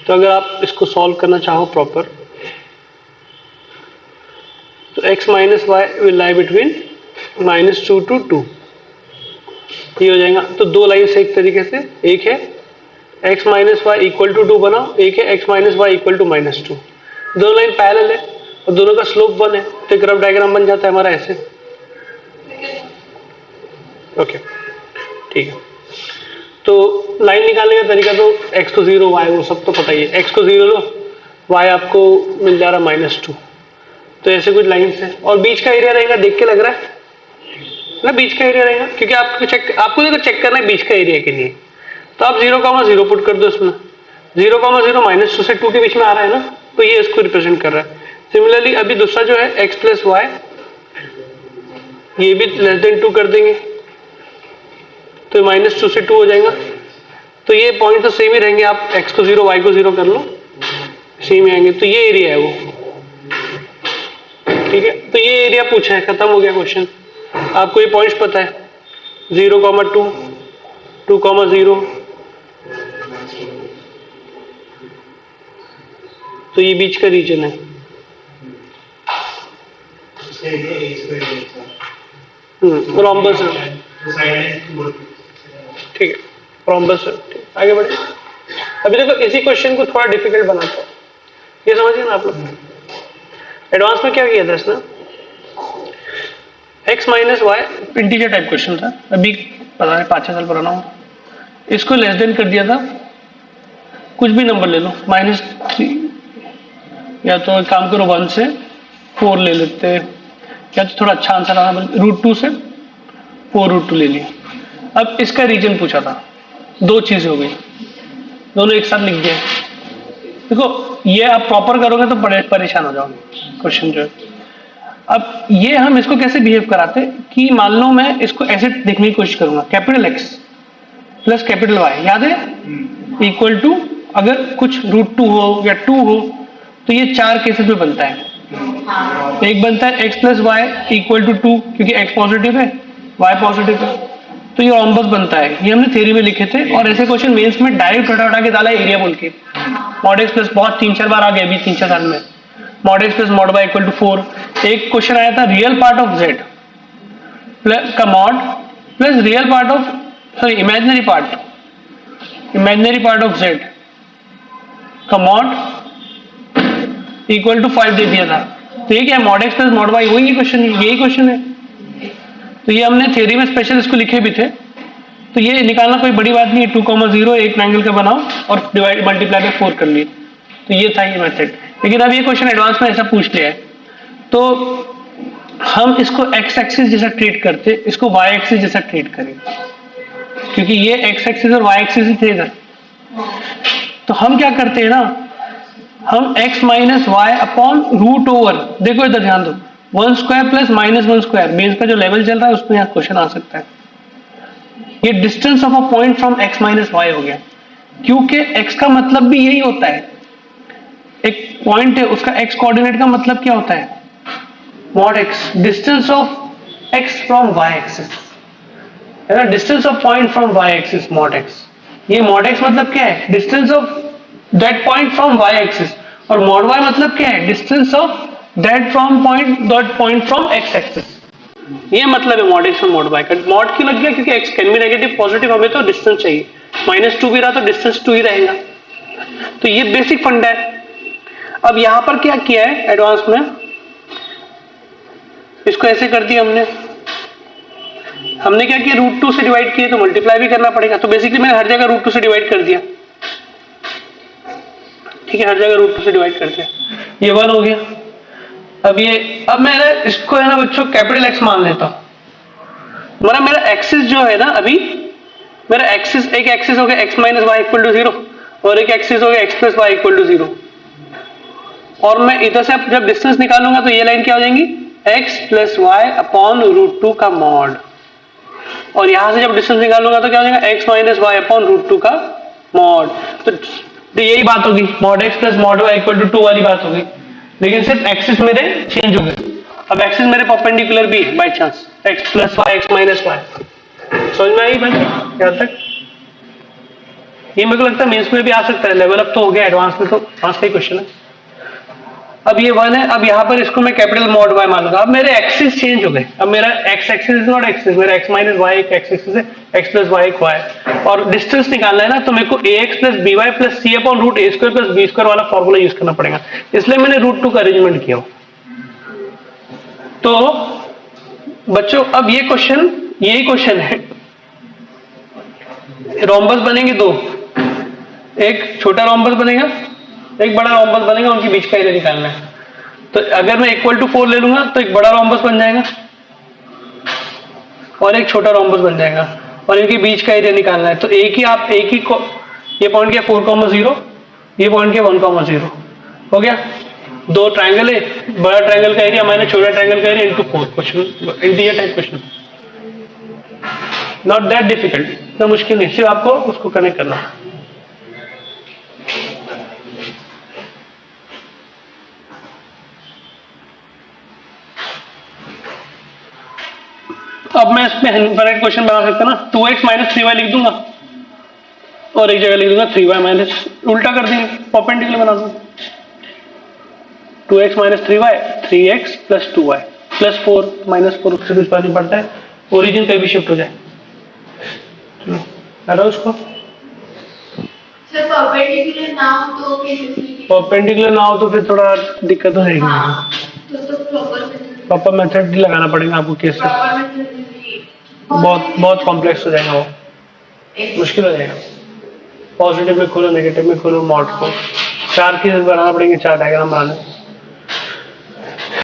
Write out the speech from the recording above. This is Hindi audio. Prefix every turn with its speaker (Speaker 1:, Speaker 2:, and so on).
Speaker 1: तो अगर आप इसको सॉल्व करना चाहो प्रॉपर, तो x minus y will lie between -2 to 2, ये हो जाएगा। तो दो लाइन से एक तरीके से, एक है x minus y equal to 2 बनाओ, एक है x minus y equal to -2। दोनों लाइन पैरेलल है और दोनों का स्लोप 1 है, तो ग्राफ डायग्राम बन जाता है हमारा ऐसे। ओके ठीक है। तो लाइन निकालने का तरीका तो x को 0 y वो सब तो पता ही है, x को 0 लो, y आपको मिल जा रहा -2। तो ऐसे कुछ लाइन्स है और बीच का एरिया रहेगा, देख के लग रहा है ना बीच का एरिया रहेगा, क्योंकि आपको देखो चेक करना है बीच का एरिया के लिए। तो आप 0,0 पुट कर दो इसमें, 0,0 -2 से 2 के बीच में आ रहा है ना, तो ये इसको रिप्रेजेंट कर रहा है। सिमिलरली अभी दूसरा जो है x प्लस वाई, ये भी लेस देन 2 कर देंगे, तो -2 से 2 हो जाएगा। तो ये पॉइंट तो सेम ही रहेंगे, आप x को 0 y को 0 कर लो, सेम ही आएंगे। तो ये एरिया है वो, ठीक है। तो ये एरिया पूछा है, खत्म हो गया क्वेश्चन। आपको ये पॉइंट्स पता है 0,2, 2,0, तो ये बीच का रीजन है। रोम्बस है, ठीक है, रोम्बस है। आगे बढ़े। अभी देखो इसी क्वेश्चन को थोड़ा डिफिकल्ट बनाता है, ये समझिए ना आप लोग। एडवांस में क्या किया था इसने, x minus y integer type question था, अभी पता नहीं 5-6 साल पुराना हो। इसको लेस देन कर दिया था, कुछ भी नंबर ले लो, -3, या तो एक काम करो 1 से 4 ले लेते, या तो थोड़ा अच्छा आंसर आना, √2 से 4√2 ले लिया। अब इसका रीजन पूछा था, दो चीज हो गई, दोनों एक साथ लिख दिए। देखो ये आप प्रॉपर करोगे तो बड़े परेशान हो जाओगे क्वेश्चन जो है। अब ये हम इसको कैसे बिहेव कराते कि मान लो मैं इसको ऐसे देखने की कोशिश करूंगा, capital X plus capital Y, याद है, इक्वल टू, अगर कुछ √2 हो या 2 हो, तो ये 4 केसेस में बनता है। एक बनता है x plus y equal to 2, क्योंकि x पॉजिटिव है y पॉजिटिव है, तो ये रोम्बस बनता है। ये हमने थ्योरी में लिखे थे, और ऐसे क्वेश्चन मेंस में डायरेक्ट हटा के डाला एरिया बोल के। मॉड x प्लस बहुत 3-4 बार आ गया अभी 3-4 साल में, mod x plus mod y equal to 4। एक क्वेश्चन आया था रियल पार्ट ऑफ z का mod plus real part of, sorry imaginary part of z का मॉड इक्वल टू 5 दे दिया था। तो ये क्या है, mod x plus mod y, वही क्वेश्चन, यही क्वेश्चन है। तो ये हमने थ्योरी में स्पेशल इसको लिखे भी थे। तो ये निकालना कोई बड़ी बात नहीं है, 2,0 एक ट्रायंगल का बनाओ और डिवाइड मल्टीप्लाई बाय 4 कर लिए, तो ये था ये मेथड। लेकिन अब ये क्वेश्चन एडवांस में ऐसा पूछ लिया है, तो हम इसको x एक्सिस जैसा ट्रीट करते, इसको y एक्सिस जैसा ट्रीट करें, क्योंकि ये x एक्सिस और y एक्सिस ही थे इधर। तो हम क्या करते हैं ना, हम x माइनस वाई अपॉन √ओवर, देखो इधर ध्यान दो, 1 स्क्वायर प्लस -1 स्क्वायर, बेस का जो लेवल चल रहा है उसमें यहाँ क्वेश्चन आ सकता है। ये distance of a point from x minus y हो गया, क्योंकि x का मतलब भी यही होता है, एक पॉइंट है उसका x कोऑर्डिनेट का मतलब क्या होता है, mod x, distance of x from y axis, है ना, distance of point from y axis mod x। ये मॉड x मतलब क्या है, distance of that point from y axis, और मॉड y मतलब क्या है, distance of that point from x axis. ये मतलब है मॉड x और मॉड y का। मॉड क्यों लग गया, क्योंकि x can be negative positive, हमें तो डिस्टेंस चाहिए, -2 भी रहा तो डिस्टेंस 2 ही रहेगा। तो ये बेसिक फंडा है। अब यहां पर क्या किया है एडवांस में, इसको ऐसे कर दिया हमने क्या किया, √2 से डिवाइड किया, तो मल्टीप्लाई भी करना पड़ेगा। तो बेसिकली मैंने हर जगह √2 से डिवाइड कर दिया, ठीक है, हर जगह √2 से डिवाइड कर दिया, ये 1 हो गया। अब मैंने इसको है ना बच्चों कैपिटल X मान लेता हूं। मेरा एक्सिस जो है ना, अभी मेरा एक्सिस, एक एक्सिस हो गया x minus y equal to 0, और एक एक्सिस हो गया x plus y equal to 0। और मैं इधर से जब डिस्टेंस निकालूंगा तो ये लाइन क्या हो जाएंगी, x प्लस वाई अपॉन √2 का मॉड, और यहां से जब डिस्टेंस निकालूंगा तो क्या हो जाएगा, x माइनस वाई अपॉन √2 का मॉड। तो यही बात होगी, mod x plus mod y equal to 2 वाली बात होगी, लेकिन सिर्फ एक्सिस मेरे चेंज हो गए। अब एक्सिस मेरे परपेंडिकुलर भी है by chance, x plus y, x minus y. समझ में आई बात यहां तक? ये मेरे को लगता है मेंस में भी आ सकता है, लेवल अप तो हो गया, एडवांस में तो एडवांस का ही क्वेश्चन है। अब ये 1 है, अब यहाँ पर इसको मैं कैपिटल मॉड y मान लूंगा। अब मेरे एक्सिस चेंज हो गए, अब मेरा x axis is not axis, मेरा x माइनस वाई एक x एक्सिस है, x प्लस वाई एक y, और डिस्टेंस निकालना है ना, तो मेरे को ax plus B Y plus C upon root A square plus B square वाला फॉर्मूला यूज करना पड़ेगा, इसलिए मैंने रूट 2 का अरेंजमेंट किया। तो बच्चों अब ये क्वेश्चन, यही क्वेश्चन है, रोम्बस बनेंगे दो, एक छोटा रोम्बस बनेगा, एक बड़ा रोम्बस बनेगा, उनके बीच का एरिया निकालना है। तो अगर मैं इक्वल टू 4 ले लूंगा तो एक बड़ा रोम्बस बन जाएगा और एक छोटा रोम्बस बन जाएगा, और इनके बीच का एरिया निकालना है। तो एक ही ये पॉइंट क्या 4,0, ये पॉइंट क्या 1,0 हो गया। दो ट्रायंगल है, बड़ा ट्रायंगल का एरिया माइनस छोटा ट्रायंगल का area into 4, question integer type question, not that difficult, इतना मुश्किल नहीं, सिर्फ आपको उसको कनेक्ट करना है। अब मैं इसमें इनफाइनाइट क्वेश्चन बना सकता ना, 2x माइनस 3y लिख दूंगा और एक जगह लिख दूंगा 3y माइनस, उल्टा कर देंगे, परपेंडिकुलर बना दूंगा, 2x minus 3y 3x plus 2y plus 4 minus 4, उससे कुछ फर्क नहीं पड़ता है, ओरिजिन कहीं भी शिफ्ट हो जाए। चलो उसको परपेंडिकुलर ना हो तो फिर थोड़ा दिक्कत हो जाएगी। प्रॉपर मेथड लगाना पड़ेगा आपको, केस बहुत कॉम्प्लेक्स हो जाएगा, वो मुश्किल हो जाएगा। पॉजिटिव में खोलो, नेगेटिव में खोलो, मॉड को 4 केसेस बनाना पड़ेंगे, 4 डायग्राम बनाने।